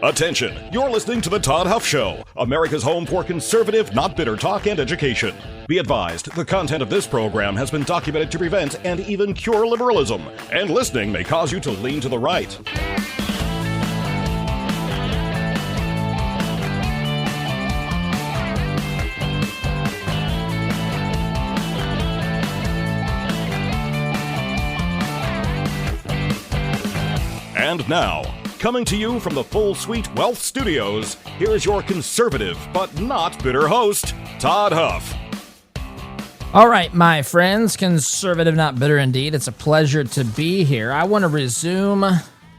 Attention, you're listening to The Todd Huff Show, America's home for conservative, not bitter talk and education. Be advised, the content of this program has been documented to prevent and even cure liberalism, and listening may cause you to lean to the right. And now, coming to you from the Full Suite Wealth Studios, here is your conservative but not bitter host, Todd Huff. All right, my friends, conservative, not bitter indeed. It's a pleasure to be here. I want to resume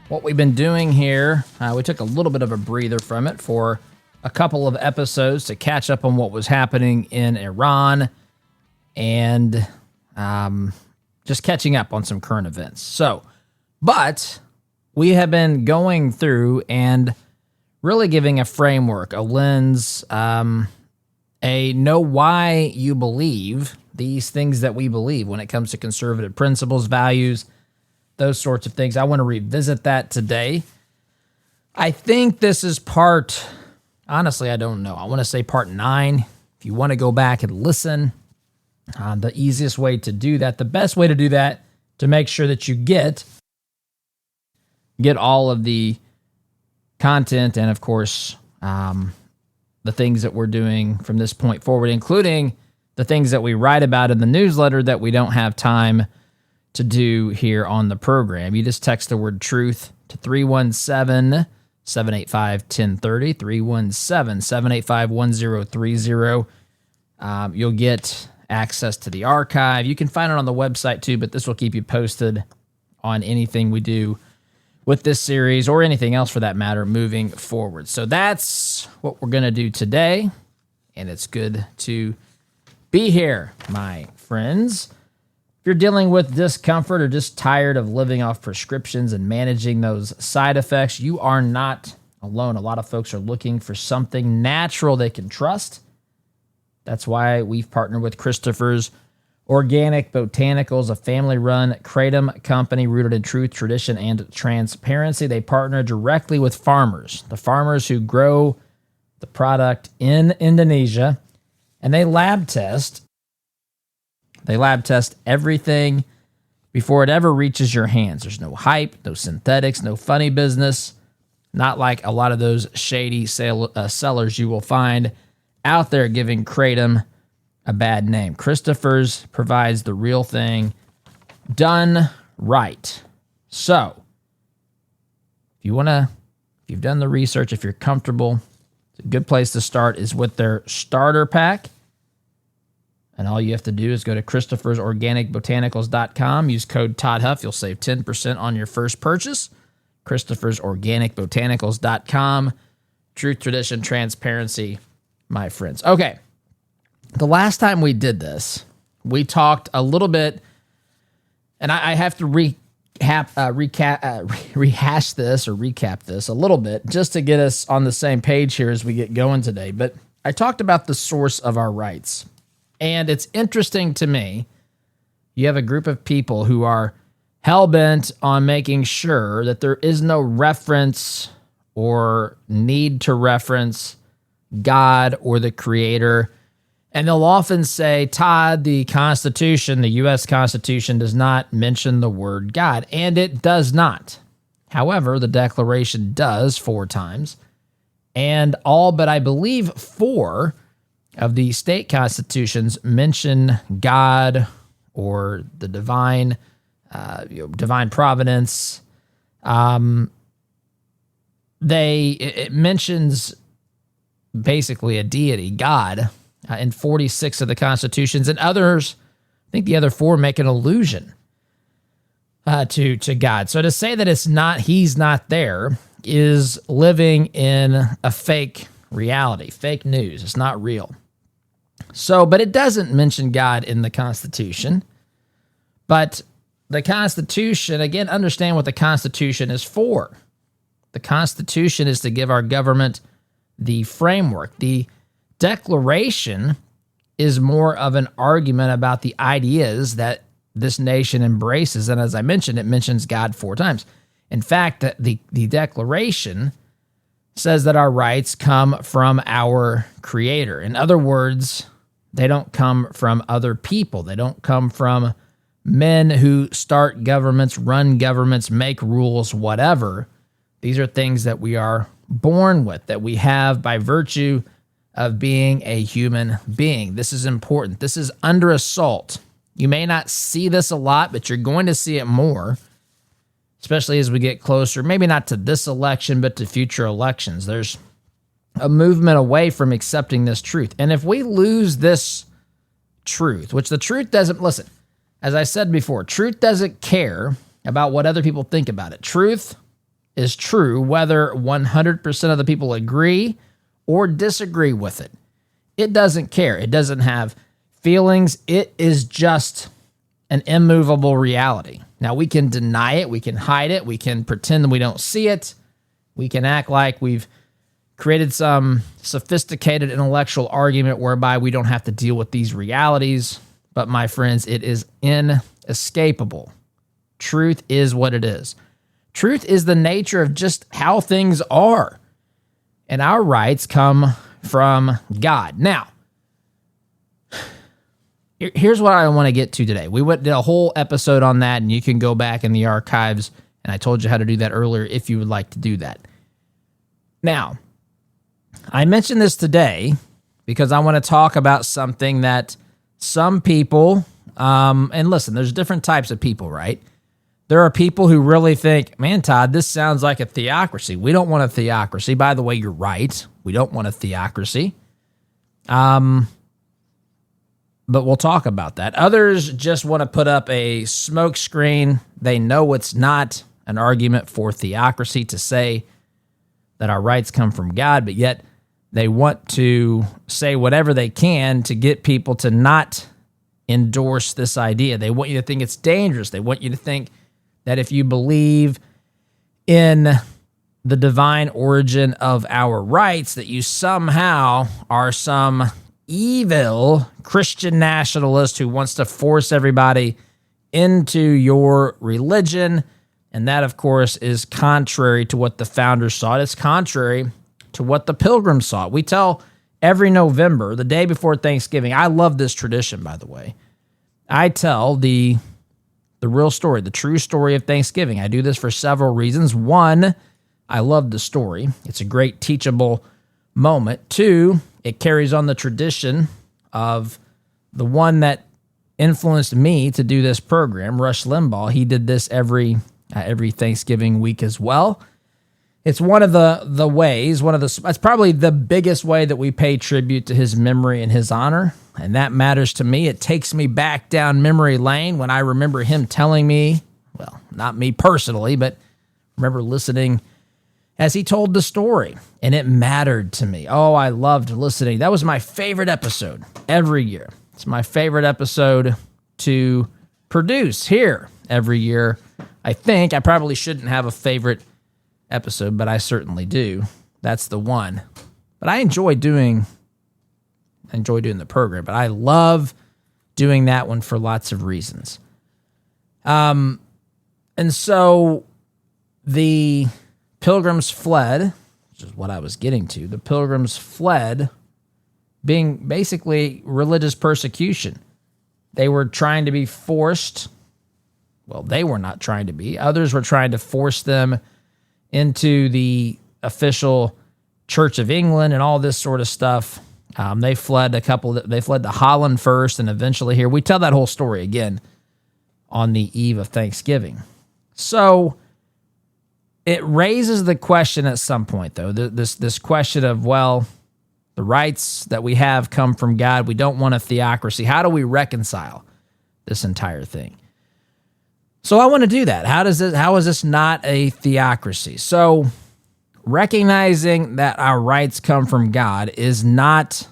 what we've been doing here. We took a little bit of a breather from it for a couple of episodes to catch up on what was happening in Iran and just catching up on some current events. But we have been going through and really giving a framework, a lens, a know why you believe these things that we believe when it comes to conservative principles, values, those sorts of things. I want to revisit that today. I think this is honestly, I don't know. I want to say part 9. If you want to go back and listen, the easiest way to do that, the best way to do that, to make sure that you get all of the content and, of course, the things that we're doing from this point forward, including the things that we write about in the newsletter that we don't have time to do here on the program. You just text the word truth to 317-785-1030, 317-785-1030. You'll get access to the archive. You can find it on the website too, but this will keep you posted on anything we do with this series or anything else for that matter moving forward. So that's what we're going to do today, and it's good to be here, my friends. If you're dealing with discomfort or just tired of living off prescriptions and managing those side effects, you are not alone. A lot of folks are looking for something natural they can trust. That's why we've partnered with Christopher's Organic Botanicals, a family-run kratom company rooted in truth, tradition, and transparency. They partner directly with farmers, the farmers who grow the product in Indonesia, and they lab test everything before it ever reaches your hands. There's no hype, no synthetics, no funny business, not like a lot of those shady sellers you will find out there giving kratom a bad name. Christopher's provides the real thing done right. So, if you've done the research, if you're comfortable, it's a good place to start is with their starter pack. And all you have to do is go to Christopher'sOrganicBotanicals.com, use code Todd Huff. You'll save 10% on your first purchase. Christopher'sOrganicBotanicals.com. Truth, tradition, transparency, my friends. Okay. The last time we did this, we talked a little bit, and I have to rehash this or recap this a little bit just to get us on the same page here as we get going today. But I talked about the source of our rights. And it's interesting to me, you have a group of people who are hell-bent on making sure that there is no reference or need to reference God or the Creator. And they'll often say, Todd, the Constitution, the U.S. Constitution, does not mention the word God. And it does not. However, the Declaration does 4 times. And all but, I believe, 4 of the state constitutions mention God or the divine providence. It mentions basically a deity, God, in 46 of the constitutions, and others, I think the other 4 make an allusion to God. So to say that he's not there is living in a fake reality, fake news. It's not real. So, but it doesn't mention God in the Constitution. But the Constitution, again, understand what the Constitution is for. The Constitution is to give our government the framework. The Declaration is more of an argument about the ideas that this nation embraces. And as I mentioned, it mentions God 4 times. In fact, the Declaration says that our rights come from our Creator. In other words, they don't come from other people. They don't come from men who start governments, run governments, make rules, whatever. These are things that we are born with, that we have by virtue of being a human being. This is important. This is under assault. You may not see this a lot, but you're going to see it more, especially as we get closer, maybe not to this election, but to future elections. There's a movement away from accepting this truth. And if we lose this truth, which the truth doesn't, listen, as I said before, truth doesn't care about what other people think about it. Truth is true whether 100% of the people agree or disagree with it. It doesn't care. It doesn't have feelings. It is just an immovable reality. Now, we can deny it. We can hide it. We can pretend that we don't see it. We can act like we've created some sophisticated intellectual argument whereby we don't have to deal with these realities. But my friends, it is inescapable. Truth is what it is. Truth is the nature of just how things are. And our rights come from God. Now, here's what I want to get to today. We did a whole episode on that, and you can go back in the archives, and I told you how to do that earlier if you would like to do that. Now, I mentioned this today because I want to talk about something that some people, and listen, there's different types of people, right? There are people who really think, man, Todd, this sounds like a theocracy. We don't want a theocracy. By the way, you're right. We don't want a theocracy. But we'll talk about that. Others just want to put up a smoke screen. They know it's not an argument for theocracy to say that our rights come from God, but yet they want to say whatever they can to get people to not endorse this idea. They want you to think it's dangerous. They want you to think that if you believe in the divine origin of our rights, that you somehow are some evil Christian nationalist who wants to force everybody into your religion. And that, of course, is contrary to what the founders sought. It's contrary to what the Pilgrims sought. We tell every November, the day before Thanksgiving, I love this tradition, by the way. I tell the real story, the true story of Thanksgiving. I do this for several reasons. One, I love the story. It's a great teachable moment. Two, it carries on the tradition of the one that influenced me to do this program, Rush Limbaugh. He did this every Thanksgiving week as well. It's one of the ways, it's probably the biggest way that we pay tribute to his memory and his honor, and that matters to me. It takes me back down memory lane when I remember him telling me, well, not me personally, but remember listening as he told the story, and it mattered to me. Oh, I loved listening. That was my favorite episode every year. It's my favorite episode to produce here every year. I think I probably shouldn't have a favorite episode, but I certainly do. That's the one. But I enjoy doing the program, but I love doing that one for lots of reasons. And so the Pilgrims fled, which is what I was getting to. The Pilgrims fled being basically religious persecution. They were trying to be forced. Well, they were not trying to be. Others were trying to force them into the official Church of England and all this sort of stuff. They fled to Holland first and eventually here. We tell that whole story again on the eve of Thanksgiving. So it raises the question at some point, though, this question of, well, the rights that we have come from God. We don't want a theocracy. How do we reconcile this entire thing? So I want to do that. How is this not a theocracy? So recognizing that our rights come from God is not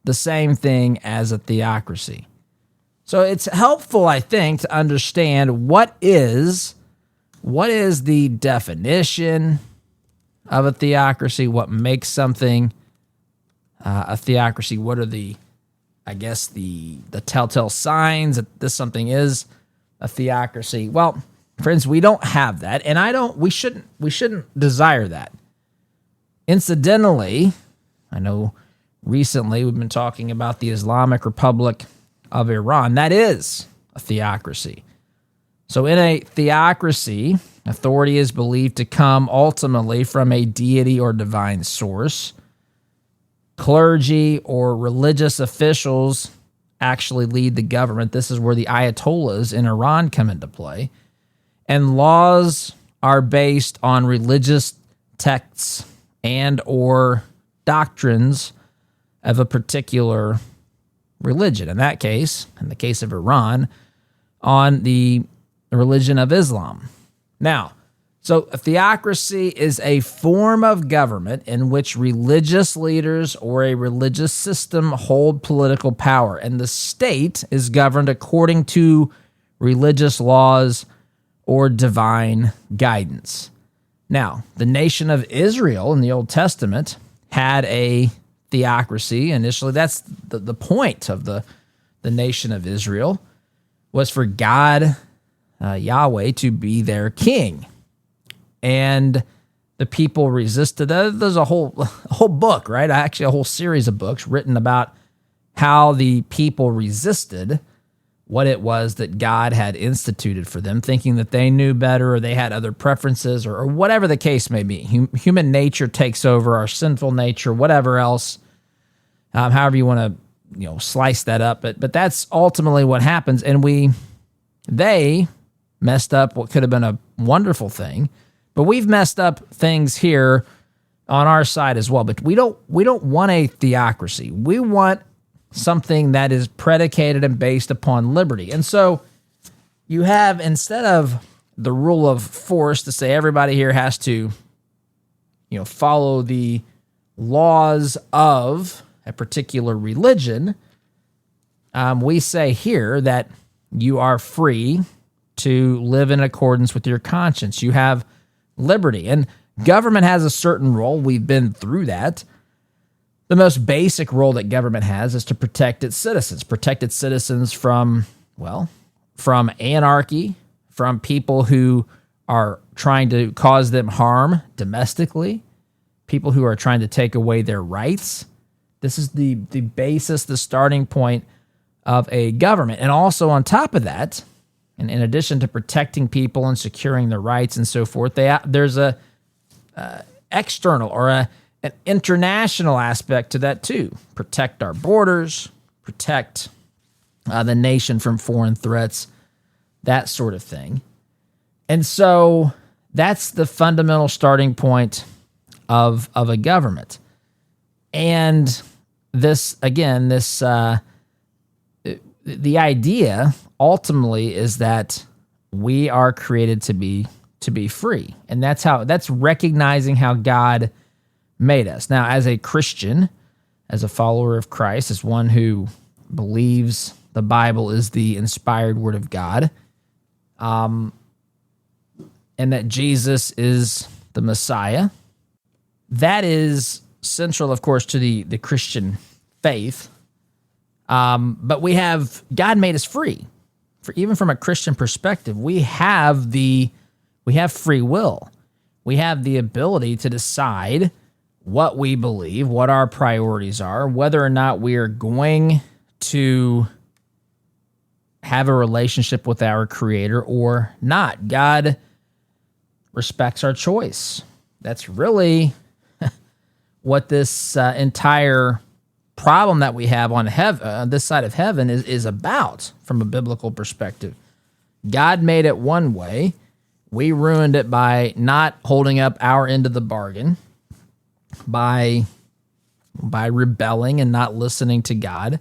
the same thing as a theocracy. So it's helpful, I think, to understand what is the definition of a theocracy, what makes something a theocracy, what are the telltale signs that this something is a theocracy. Well, friends, we don't have that, and we shouldn't desire that. Incidentally, I know recently we've been talking about the Islamic Republic of Iran. That is a theocracy. So in a theocracy, authority is believed to come ultimately from a deity or divine source. Clergy or religious officials actually lead the government. This is where the Ayatollahs in Iran come into play. And laws are based on religious texts and or doctrines of a particular religion. In that case, in the case of Iran, on the religion of Islam. Now, so a theocracy is a form of government in which religious leaders or a religious system hold political power, and the state is governed according to religious laws or divine guidance. Now, the nation of Israel in the Old Testament had a theocracy. Initially, that's the point of the nation of Israel, was for God, Yahweh, to be their king. And the people resisted. There's a whole book, right? Actually, a whole series of books written about how the people resisted what it was that God had instituted for them, thinking that they knew better or they had other preferences or whatever the case may be. Human nature takes over, our sinful nature, whatever else, however you want to slice that up. But that's ultimately what happens. And they messed up what could have been a wonderful thing. But we've messed up things here on our side as well. But we don't want a theocracy. We want something that is predicated and based upon liberty. And so you have, instead of the rule of force to say everybody here has to, follow the laws of a particular religion, we say here that you are free to live in accordance with your conscience. You have liberty. And government has a certain role. We've been through that. The most basic role that government has is to protect its citizens from anarchy, from people who are trying to cause them harm domestically, people who are trying to take away their rights. This is the basis, the starting point of a government. And also on top of that, and in addition to protecting people and securing their rights and so forth, there's a external or an international aspect to that too. Protect our borders, protect the nation from foreign threats, that sort of thing. And so that's the fundamental starting point of a government. And this, again, the idea ultimately is that we are created to be free. And that's recognizing how God made us. Now, as a Christian, as a follower of Christ, as one who believes the Bible is the inspired word of God, and that Jesus is the Messiah, that is central, of course, to the Christian faith. But God made us free. Even from a Christian perspective, we have free will. We have the ability to decide what we believe, what our priorities are, whether or not we are going to have a relationship with our Creator or not. God respects our choice. That's really what this entire problem that we have on this side of heaven is about from a biblical perspective. God made it one way. We ruined it by not holding up our end of the bargain, by rebelling and not listening to God.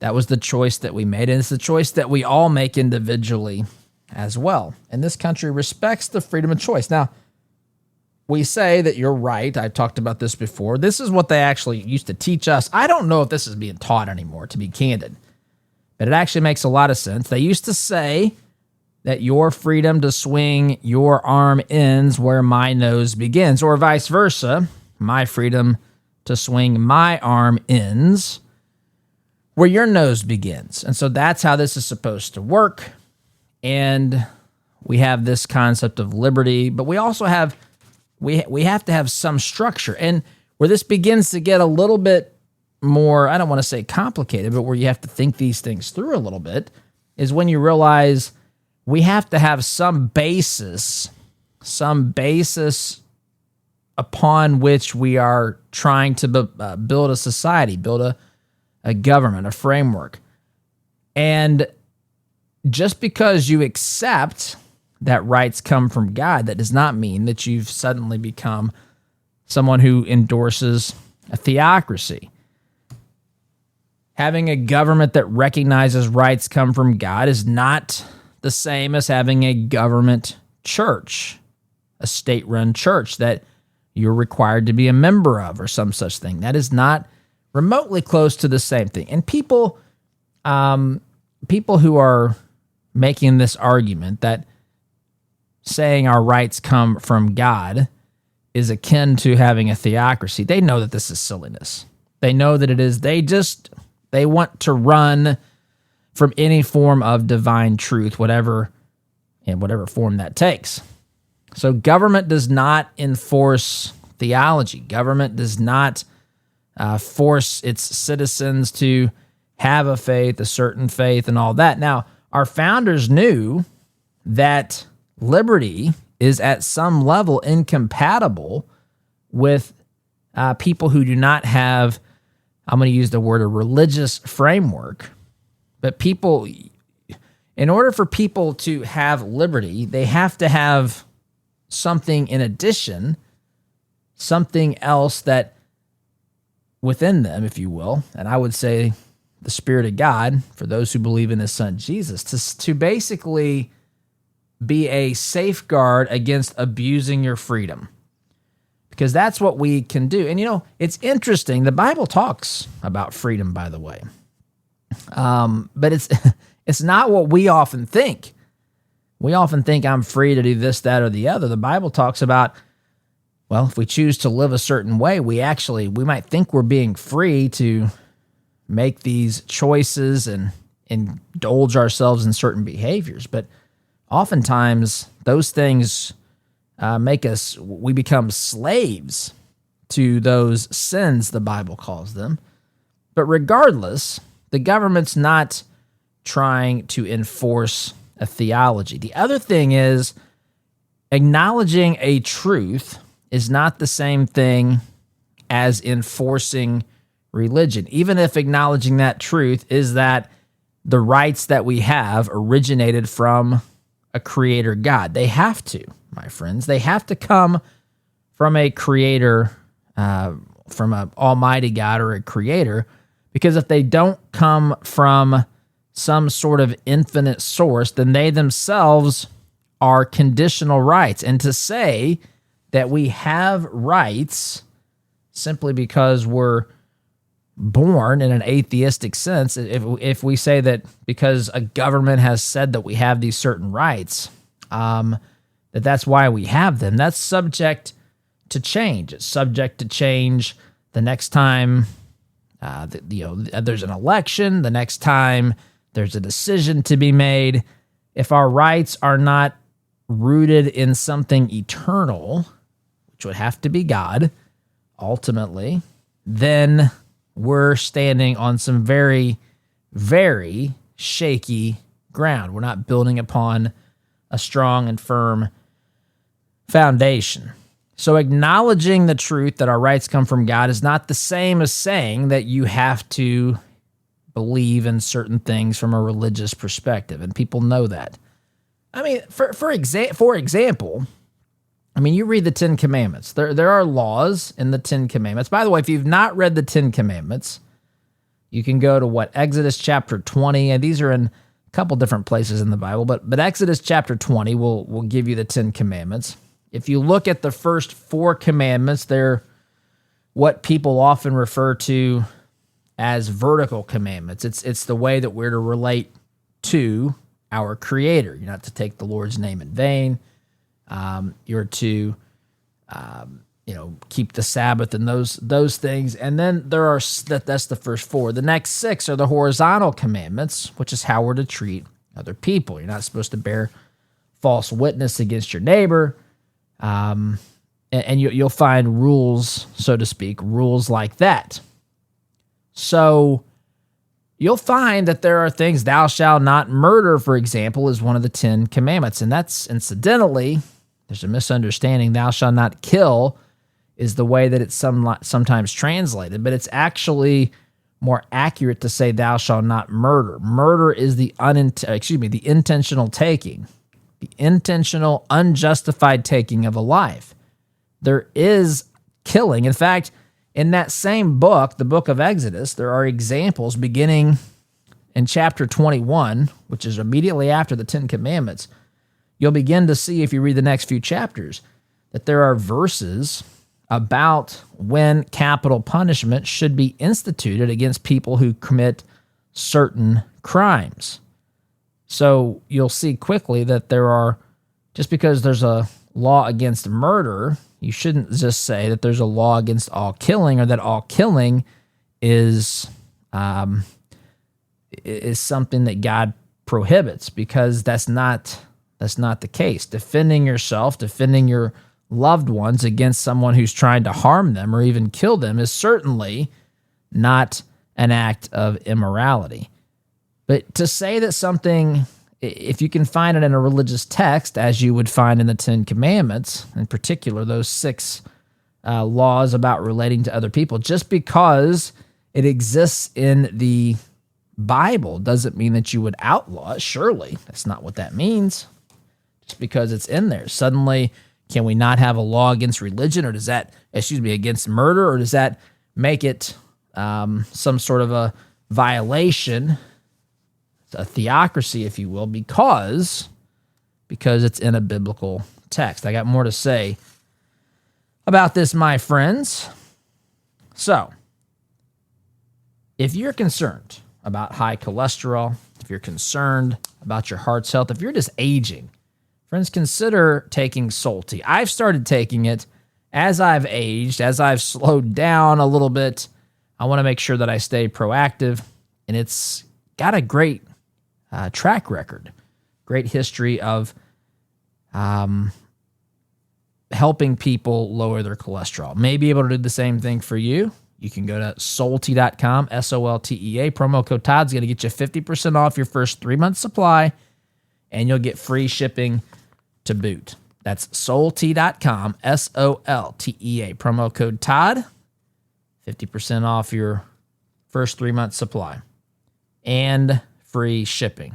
That was the choice that we made, and it's the choice that we all make individually as well. And this country respects the freedom of choice. Now, we say that you're right. I talked about this before. This is what they actually used to teach us. I don't know if this is being taught anymore, to be candid, but it actually makes a lot of sense. They used to say that your freedom to swing your arm ends where my nose begins, or vice versa. My freedom to swing my arm ends where your nose begins. And so that's how this is supposed to work. And we have this concept of liberty, but we also have we have to have some structure. And where this begins to get a little bit more, I don't want to say complicated, but where you have to think these things through a little bit, is when you realize we have to have some basis upon which we are trying to build a society, build a government, a framework. And just because you accept that rights come from God, that does not mean that you've suddenly become someone who endorses a theocracy. Having a government that recognizes rights come from God is not the same as having a government church, a state-run church that you're required to be a member of or some such thing. That is not remotely close to the same thing. And people who are making this argument that saying our rights come from God is akin to having a theocracy, they know that this is silliness. They know that it is. They want to run from any form of divine truth, whatever form that takes. So government does not enforce theology. Government does not force its citizens to have a faith, a certain faith, and all that. Now, our founders knew that liberty is at some level incompatible with people who do not have, I'm going to use the word, a religious framework. But people, in order for people to have liberty, they have to have something in addition, something else that within them, if you will, and I would say the Spirit of God, for those who believe in His Son Jesus, to basically be a safeguard against abusing your freedom. Because that's what we can do. And it's interesting. The Bible talks about freedom, by the way. But it's not what we often think. We often think I'm free to do this, that, or the other. The Bible talks about, well, if we choose to live a certain way, we might think we're being free to make these choices and indulge ourselves in certain behaviors. But oftentimes those things we become slaves to those sins, the Bible calls them. But regardless, the government's not trying to enforce a theology. The other thing is, acknowledging a truth is not the same thing as enforcing religion, even if acknowledging that truth is that the rights that we have originated from a creator God. They have to, my friends. They have to come from a creator, from an almighty God or a creator, because if they don't come from some sort of infinite source, then they themselves are conditional rights. And to say that we have rights simply because we're born in an atheistic sense, if we say that because a government has said that we have these certain rights, that's why we have them, that's subject to change. It's subject to change the next time there's an election, the next time there's a decision to be made. If our rights are not rooted in something eternal, which would have to be God, ultimately, then we're standing on some very, very shaky ground. We're not building upon a strong and firm foundation. So acknowledging the truth that our rights come from God is not the same as saying that you have to believe in certain things from a religious perspective, and people know that. I mean, for example, you read the Ten Commandments. There are laws in the Ten Commandments. By the way, if you've not read the Ten Commandments, you can go to Exodus chapter 20, and these are in a couple different places in the Bible, but Exodus chapter 20 will give you the Ten Commandments. If you look at the first 4 commandments, they're what people often refer to as vertical commandments. It's the way that we're to relate to our Creator. You're not to take the Lord's name in vain. You're to, keep the Sabbath and those things. And then that's the first 4. The next 6 are the horizontal commandments, which is how we're to treat other people. You're not supposed to bear false witness against your neighbor. And you'll find rules, so to speak, rules like that. So you'll find that there are things, thou shalt not murder, for example, is one of the 10 commandments. And that's, incidentally, there's a misunderstanding. Thou shalt not kill is the way that it's sometimes translated, but it's actually more accurate to say thou shalt not murder. Murder is the intentional taking, the intentional, unjustified taking of a life. There is killing. In fact, in that same book, the book of Exodus, there are examples beginning in chapter 21, which is immediately after the 10 Commandments. You'll begin to see, if you read the next few chapters, that there are verses about when capital punishment should be instituted against people who commit certain crimes. So you'll see quickly that there are, just because there's a law against murder, you shouldn't just say that there's a law against all killing, or that all killing is something that God prohibits, because that's not the case. Defending yourself, defending your loved ones against someone who's trying to harm them or even kill them is certainly not an act of immorality. But to say that something, if you can find it in a religious text, as you would find in the 10 Commandments, in particular, those 6 laws about relating to other people, just because it exists in the Bible doesn't mean that you would outlaw it. Surely, that's not what that means. Just because it's in there. Suddenly, can we not have a law against religion, or against murder, or does that make it some sort of a violation, a theocracy, if you will, because it's in a biblical text? I got more to say about this, my friends. So, if you're concerned about high cholesterol, if you're concerned about your heart's health, if you're just aging, friends, consider taking Solti. I've started taking it as I've aged, as I've slowed down a little bit. I want to make sure that I stay proactive, and it's got a great track record, great history of helping people lower their cholesterol. May be able to do the same thing for you. You can go to Solti.com, SOLTEA. Promo code Todd's going to get you 50% off your first 3-month supply, and you'll get free shipping to boot. That's Solti.com, SOLTEA. Promo code Todd, 50% off your first 3-month supply, and free shipping.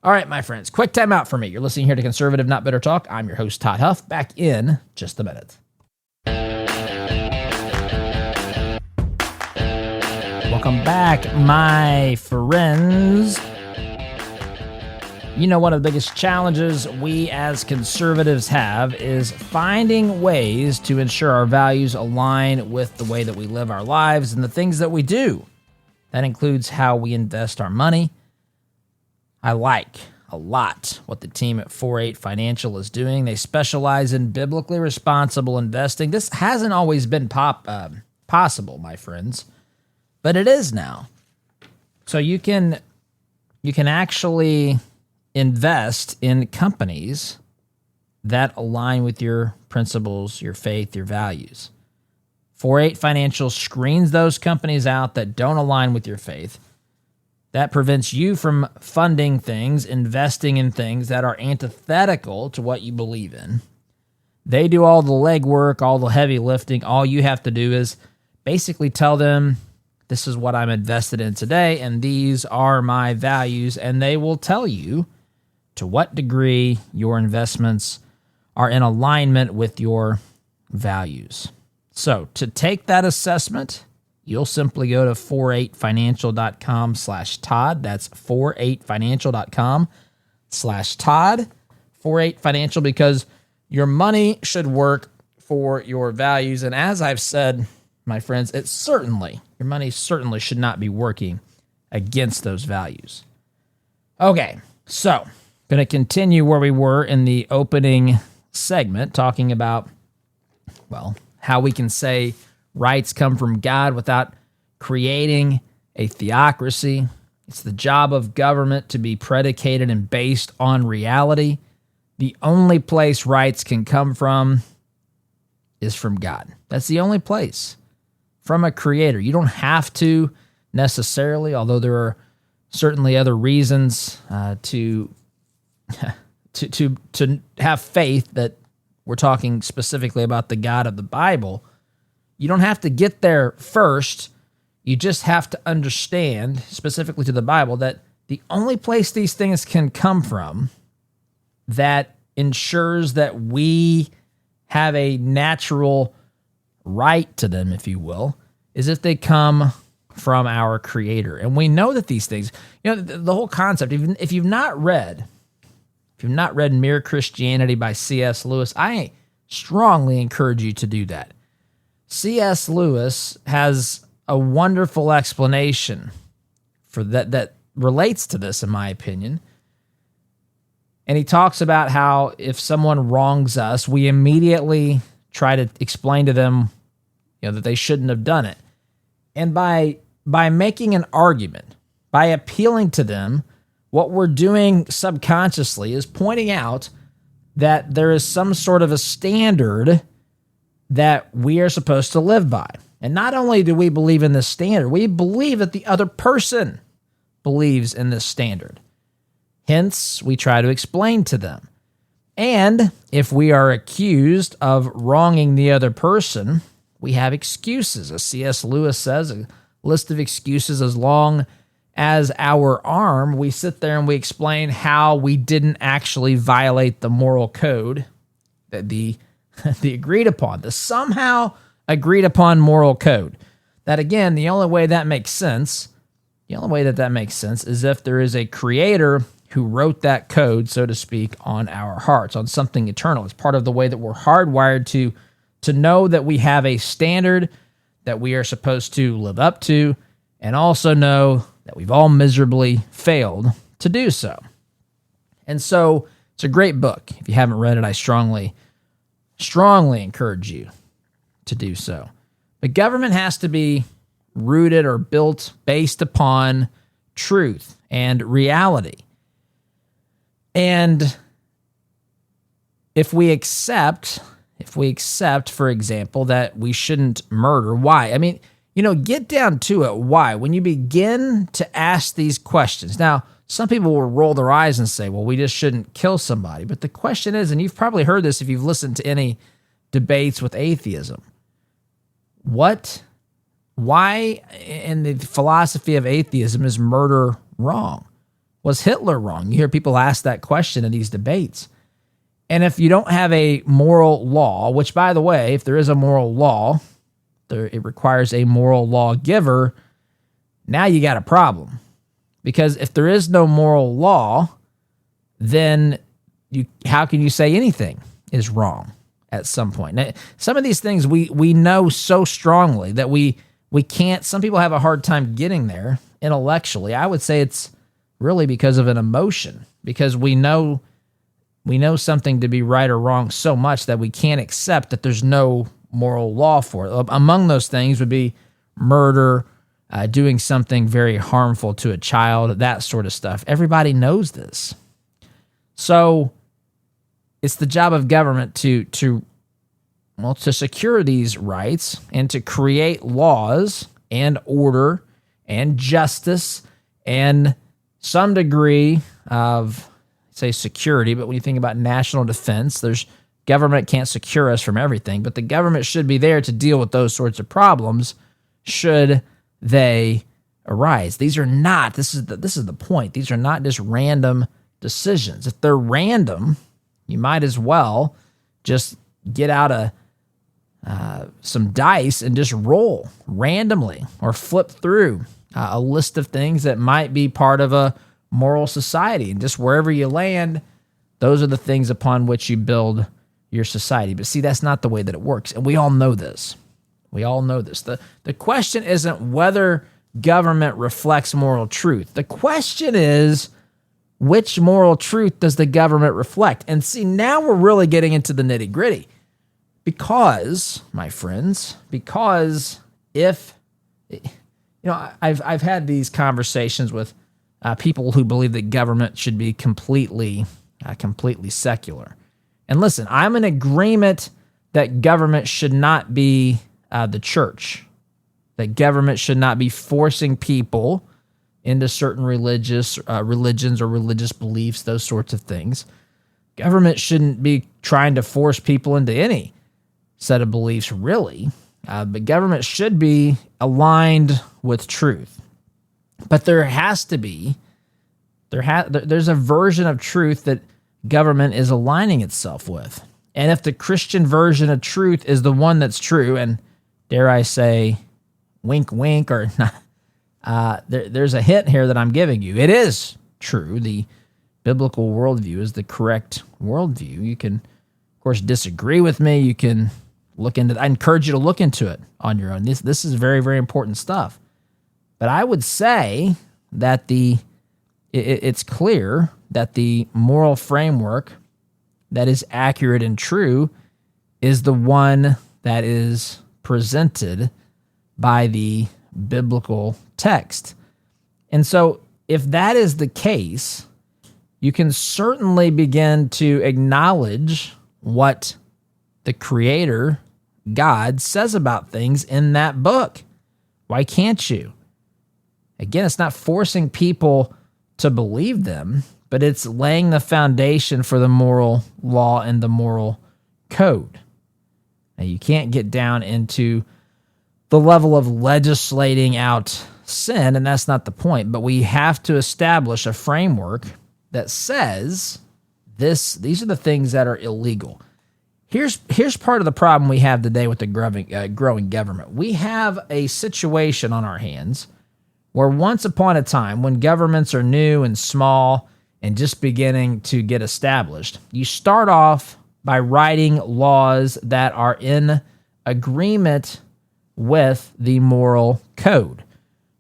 All right, my friends, quick time out for me. You're listening here to Conservative Not Bitter Talk. I'm your host, Todd Huff. Back in just a minute. Welcome back, my friends. You know, one of the biggest challenges we as conservatives have is finding ways to ensure our values align with the way that we live our lives and the things that we do. That includes how we invest our money. I like a lot what the team at 48 Financial is doing. They specialize in biblically responsible investing. This hasn't always been possible, my friends, but it is now. So you can actually invest in companies that align with your principles, your faith, your values. 48 Financial screens those companies out that don't align with your faith. That prevents you from funding things, investing in things that are antithetical to what you believe in. They do all the legwork, all the heavy lifting. All you have to do is basically tell them, this is what I'm invested in today, and these are my values, and they will tell you to what degree your investments are in alignment with your values. So to take that assessment, you'll simply go to 48financial.com/Todd. That's 48financial.com/Todd. 48 Financial, because your money should work for your values. And as I've said, my friends, your money certainly should not be working against those values. Okay, so going to continue where we were in the opening segment, talking about, well, how we can say rights come from God without creating a theocracy. It's the job of government to be predicated and based on reality. The only place rights can come from is from God. That's the only place. From a creator. You don't have to necessarily, although there are certainly other reasons to have faith that we're talking specifically about the God of the Bible. You don't have to get there first. You just have to understand, specifically to the Bible, that the only place these things can come from that ensures that we have a natural right to them, if you will, is if they come from our Creator. And we know that these things, the whole concept, even if you've not read Mere Christianity by C.S. Lewis, I strongly encourage you to do that. C.S. Lewis has a wonderful explanation for that relates to this, in my opinion. And he talks about how if someone wrongs us, we immediately try to explain to them, that they shouldn't have done it. And by making an argument, by appealing to them, what we're doing subconsciously is pointing out that there is some sort of a standard that we are supposed to live by. And not only do we believe in this standard, we believe that the other person believes in this standard. Hence, we try to explain to them. And if we are accused of wronging the other person, we have excuses. As C.S. Lewis says, a list of excuses as long as our arm. We sit there and we explain how we didn't actually violate the moral code, that the agreed upon, the somehow agreed upon moral code. That again, the only way that makes sense is if there is a creator who wrote that code, so to speak, on our hearts, on something eternal. It's part of the way that we're hardwired to know that we have a standard that we are supposed to live up to, and also know that we've all miserably failed to do so. And so it's a great book. If you haven't read it, I strongly encourage you to do so. But government has to be rooted or built based upon truth and reality. And if we accept, for example, that we shouldn't murder, why? I mean, get down to it. Why? When you begin to ask these questions. Now, some people will roll their eyes and say, well, we just shouldn't kill somebody. But the question is, and you've probably heard this if you've listened to any debates with atheism, why in the philosophy of atheism is murder wrong? Was Hitler wrong? You hear people ask that question in these debates. And if you don't have a moral law, which, by the way, if there is a moral law, it requires a moral lawgiver, now you got a problem. Because if there is no moral law, then how can you say anything is wrong at some point? Now, some of these things we know so strongly that we can't, some people have a hard time getting there intellectually. I would say it's really because of an emotion, because we know something to be right or wrong so much that we can't accept that there's no moral law for it. Among those things would be murder, doing something very harmful to a child, that sort of stuff. Everybody knows this. So it's the job of government to secure these rights and to create laws and order and justice and some degree of, say, security. But when you think about national defense, government can't secure us from everything, but the government should be there to deal with those sorts of problems should they arise. This is the point. These are not just random decisions. If they're random, you might as well just get out some dice and just roll randomly or flip through a list of things that might be part of a moral society. And just wherever you land, those are the things upon which you build your society. But see, that's not the way that it works. And we all know this. The question isn't whether government reflects moral truth. The question is, which moral truth does the government reflect? And see, now we're really getting into the nitty gritty. Because, my friends, if, I've had these conversations with people who believe that government should be completely secular. And listen, I'm in agreement that government should not be the church, that government should not be forcing people into certain religions or religious beliefs, those sorts of things. Government shouldn't be trying to force people into any set of beliefs, really. But government should be aligned with truth. But there has to be, there's a version of truth that government is aligning itself with. And if the Christian version of truth is the one that's true, and dare I say, wink, wink, or not, there's a hint here that I'm giving you. It is true. The biblical worldview is the correct worldview. You can, of course, disagree with me. You can look into it. I encourage you to look into it on your own. This is very, very important stuff. But I would say that it's clear that the moral framework that is accurate and true is the one that is presented by the biblical text. And so if that is the case, you can certainly begin to acknowledge what the Creator, God, says about things in that book. Why can't you? Again, it's not forcing people to believe them, but it's laying the foundation for the moral law and the moral code. Now, you can't get down into the level of legislating out sin, and that's not the point, but we have to establish a framework that says these are the things that are illegal. Here's part of the problem we have today with the growing government. We have a situation on our hands where once upon a time, when governments are new and small and just beginning to get established, you start off by writing laws that are in agreement with the moral code.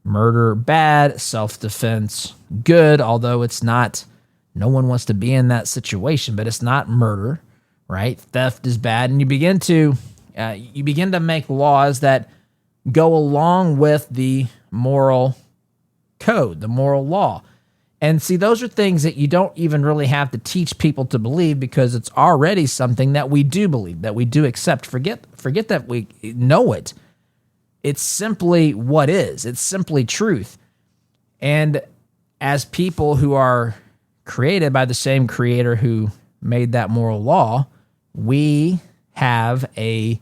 Murder, bad. Self-defense, good, although it's not, no one wants to be in that situation, but it's not murder, right? Theft is bad. And you begin to make laws that go along with the moral code, the moral law. And see, those are things that you don't even really have to teach people to believe because it's already something that we do believe, that we do accept. Forget that we know it. It's simply what is. It's simply truth. And as people who are created by the same Creator who made that moral law, we have an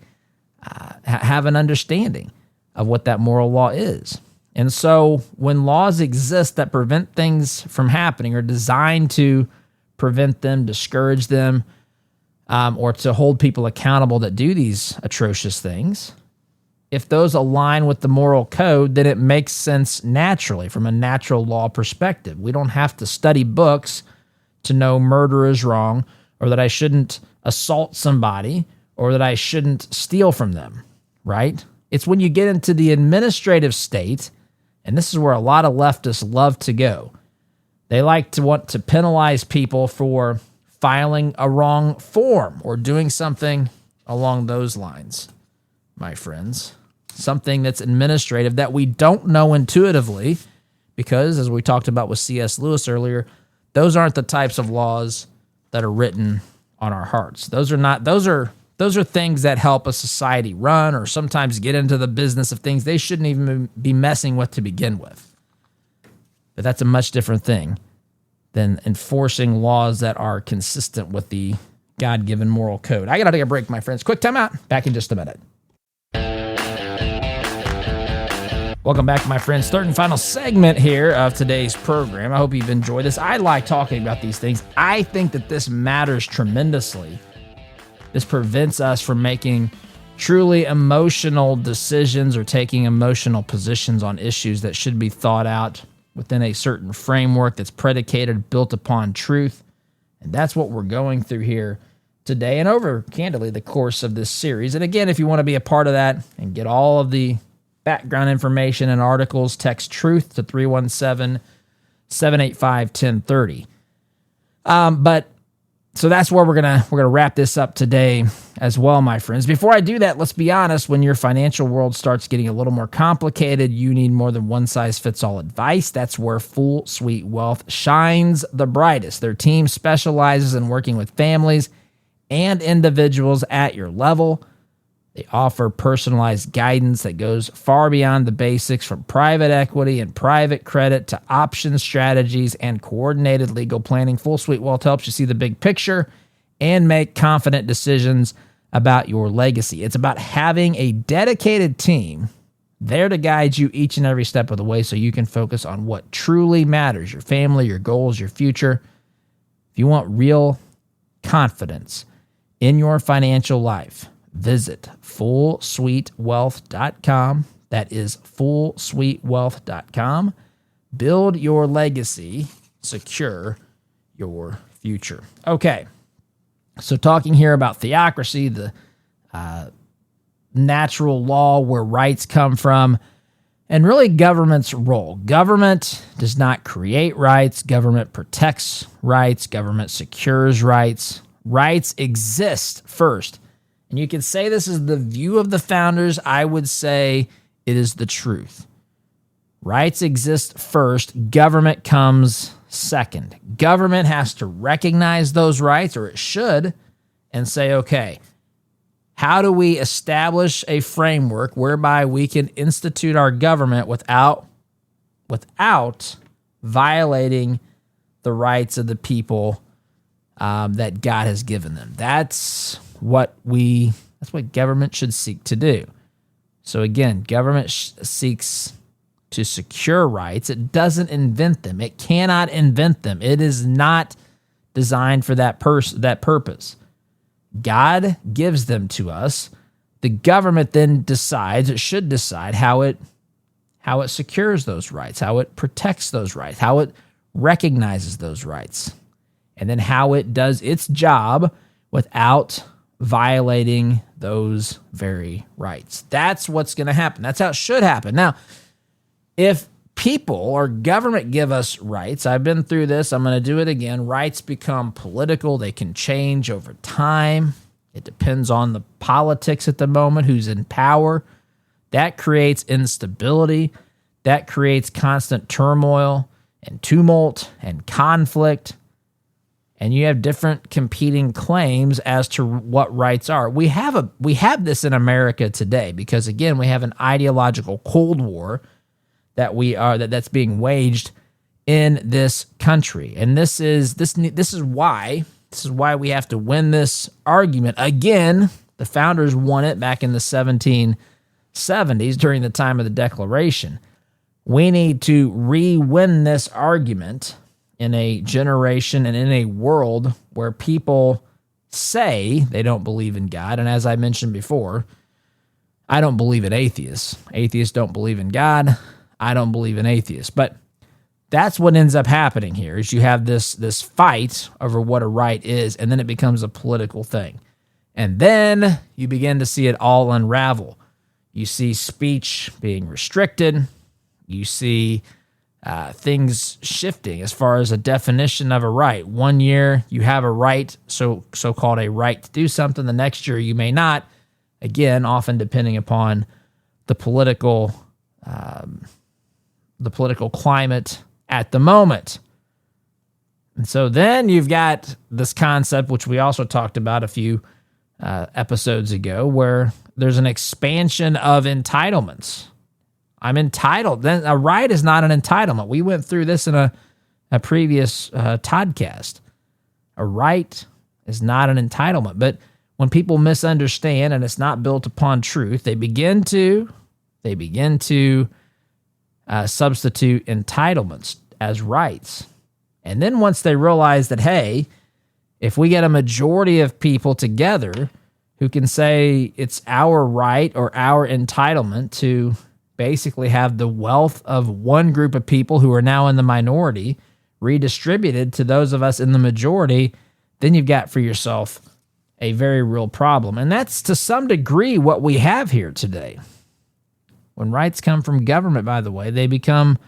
understanding of what that moral law is. And so when laws exist that prevent things from happening or designed to prevent them, discourage them, or to hold people accountable that do these atrocious things, if those align with the moral code, then it makes sense naturally from a natural law perspective. We don't have to study books to know murder is wrong, or that I shouldn't assault somebody, or that I shouldn't steal from them, right? It's when you get into the administrative state, and this is where a lot of leftists love to go. They like to want to penalize people for filing a wrong form or doing something along those lines, my friends. Something that's administrative that we don't know intuitively because, as we talked about with C.S. Lewis earlier, those aren't the types of laws that are written on our hearts. Those are things that help a society run or sometimes get into the business of things they shouldn't even be messing with to begin with. But that's a much different thing than enforcing laws that are consistent with the God-given moral code. I got to take a break, my friends. Quick time out. Back in just a minute. Welcome back, my friends. Third and final segment here of today's program. I hope you've enjoyed this. I like talking about these things. I think that this matters tremendously. This prevents us from making truly emotional decisions or taking emotional positions on issues that should be thought out within a certain framework that's predicated, built upon truth. And that's what we're going through here today and over, candidly, the course of this series. And again, if you want to be a part of that and get all of the background information and articles, text TRUTH to 317-785-1030. So that's where we're gonna wrap this up today as well, my friends. Before I do that, let's be honest, when your financial world starts getting a little more complicated, you need more than one-size-fits-all advice. That's where Full Suite Wealth shines the brightest. Their team specializes in working with families and individuals at your level. They offer personalized guidance that goes far beyond the basics, from private equity and private credit to option strategies and coordinated legal planning. Full Suite Wealth helps you see the big picture and make confident decisions about your legacy. It's about having a dedicated team there to guide you each and every step of the way so you can focus on what truly matters: your family, your goals, your future. If you want real confidence in your financial life, visit fullsuitewealth.com. That is fullsuitewealth.com. Build your legacy, secure your future. Okay, so talking here about theocracy, the natural law where rights come from, and really government's role. Government does not create rights. Government protects rights. Government secures rights. Rights exist first. And you can say this is the view of the founders. I would say it is the truth. Rights exist first. Government comes second. Government has to recognize those rights, or it should, and say, okay, how do we establish a framework whereby we can institute our government without violating the rights of the people that God has given them? That's what government should seek to do. So again, government seeks to secure rights. It doesn't invent them. It cannot invent them. It is not designed for that purpose. God gives them to us. The government then should decide how it secures those rights, how it protects those rights, how it recognizes those rights, and then how it does its job without violating those very rights. That's what's going to happen. That's how it should happen. Now, if people or government give us rights, I've been through this, I'm going to do it again. Rights become political. They can change over time. It depends on the politics at the moment, who's in power. That creates instability. That creates constant turmoil and tumult and conflict. And you have different competing claims as to what rights are. We have this in America today because, again, we have an ideological Cold War that's being waged in this country. And this is why we have to win this argument. Again, the founders won it back in the 1770s during the time of the Declaration. We need to re-win this argument in a generation and in a world where people say they don't believe in God. And as I mentioned before, I don't believe in atheists. Atheists don't believe in God. I don't believe in atheists. But that's what ends up happening here is you have this fight over what a right is, and then it becomes a political thing. And then you begin to see it all unravel. You see speech being restricted. You see things shifting as far as a definition of a right. One year you have a right, so-called a right to do something. The next year you may not. Again, often depending upon the political climate at the moment. And so then you've got this concept, which we also talked about a few episodes ago, where there's an expansion of entitlements. I'm entitled. Then a right is not an entitlement. We went through this in a previous Toddcast. A right is not an entitlement. But when people misunderstand and it's not built upon truth, they begin to substitute entitlements as rights. And then once they realize that, hey, if we get a majority of people together who can say it's our right or our entitlement to basically have the wealth of one group of people who are now in the minority redistributed to those of us in the majority, then you've got for yourself a very real problem. And that's to some degree what we have here today. When rights come from government, by the way, they become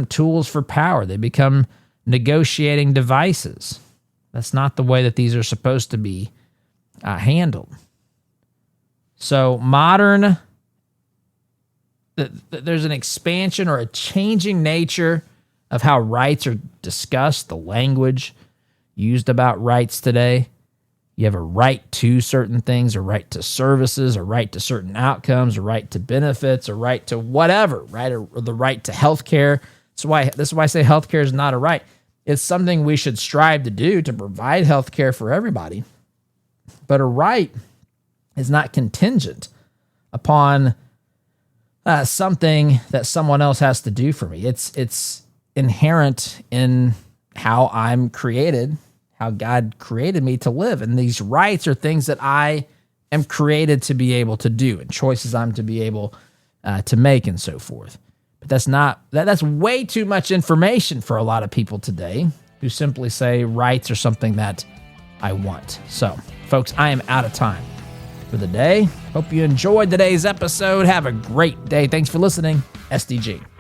tools for power. They become negotiating devices. That's not the way that these are supposed to be handled. So there's an expansion or a changing nature of how rights are discussed, the language used about rights today. You have a right to certain things, a right to services, a right to certain outcomes, a right to benefits, a right to whatever, right? Or the right to health care. This is why I say health care is not a right. It's something we should strive to do to provide health care for everybody. But a right is not contingent upon something that someone else has to do for me. It's inherent in how I'm created, how God created me to live. And these rights are things that I am created to be able to do and choices I'm to be able to make and so forth. But that's way too much information for a lot of people today who simply say rights are something that I want. So, folks, I am out of time for the day. Hope you enjoyed today's episode. Have a great day. Thanks for listening. SDG.